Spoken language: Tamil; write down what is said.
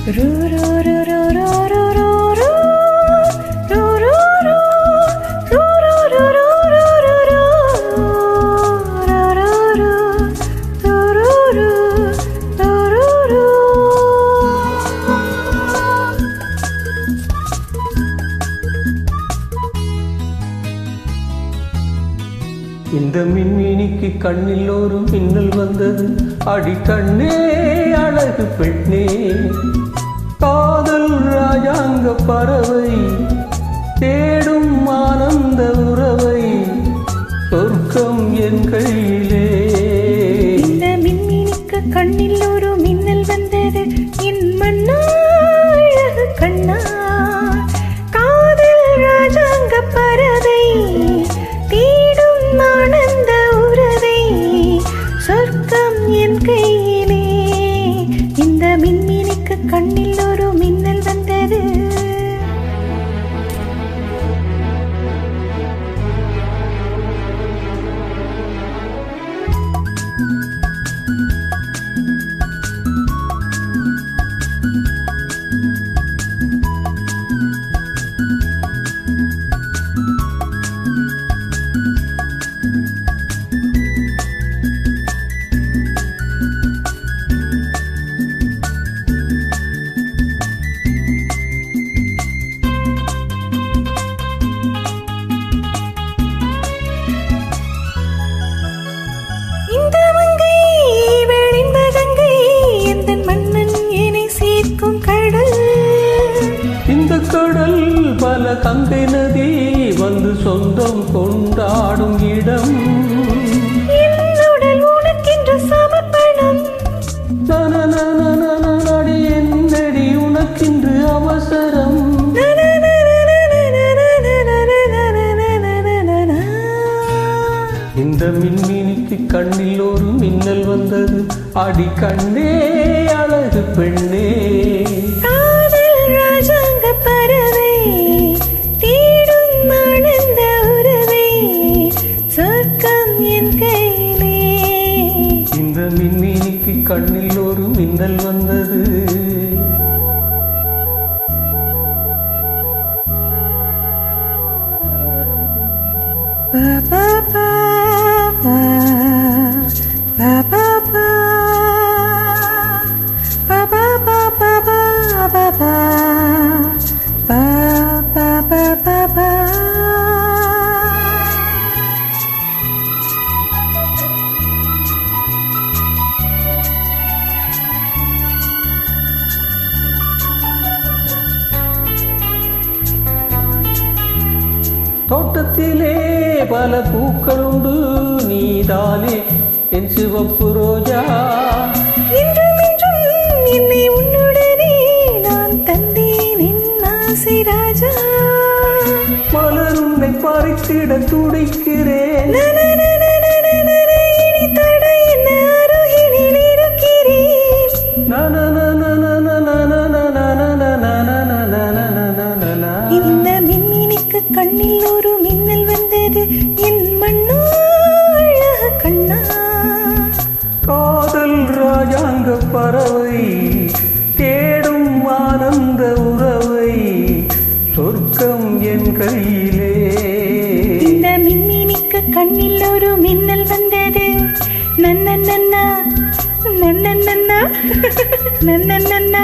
இந்த மின்மினிக்கு கண்ணில் ஒரு மின்னல் வந்தது. அடி கண்ணே அழகு பெண்ணே, காதல் ராஜாங்க பறவை தேடும் ஆனந்த உறவை, சொர்க்கம் என் கையிலே. இந்த மின்மினிக்கு கண்ணில் ஒரு மின்னல் வந்தது. என் மன்னா அழகு கண்ணா, காதல் ராஜாங்க பறவை தேடும் ஆனந்த உறவை, சொர்க்கம் என் கையிலே. இந்த மின்மினிக்கு கண்ணில் ஒரு மின்னல் வந்தது. கடல் பல கங்கை நதி வந்து சொந்தம் கொண்டாடும் இடம். என்னுடல் உனக்கென்று சமர்ப்பணம். நடி என்னடி உனக்கென்று அவசரம். இந்த மின்மினிக்கு கண்ணில் ஒரு மின்னல் வந்தது. அடி கண்ணே அழகு பெண்ணே, ராஜாங்க பறவை தேடும் ஆனந்த உறவை, சொர்க்கம் என் கையிலே. இந்த மின்மினிக்கு கண்ணில் ஒரு மின்னல் வந்தது. பா பா பா பா பா பா தோட்டத்திலே பல பூக்கள் உண்டு, நீதானே என் சிவப்பு ரோஜா. என்றும் என்றும் என்னை உன்னுடனே நான் தந்தேன் என் ஆசை ராஜா. மலர் உன்னை பறித்திட துடிக்கிறேன். இனி தட என்ன அருகினில் இருக்கிறேன். இந்த மின்மினிக்கு கண்ணில் ஒரு மின்னல் வந்தது. என் மன்னா அழகு கண்ணா, காதல் ராஜாங்க பறவை தேடும் ஆனந்த உறவை, சொர்க்கம் என் கையிலே. இந்த மின்மினிக்கு கண்ணில் ஒரு மின்னல் வந்தது. நன்ன நன்னா நன்ன நன்னா நன்ன நன்னா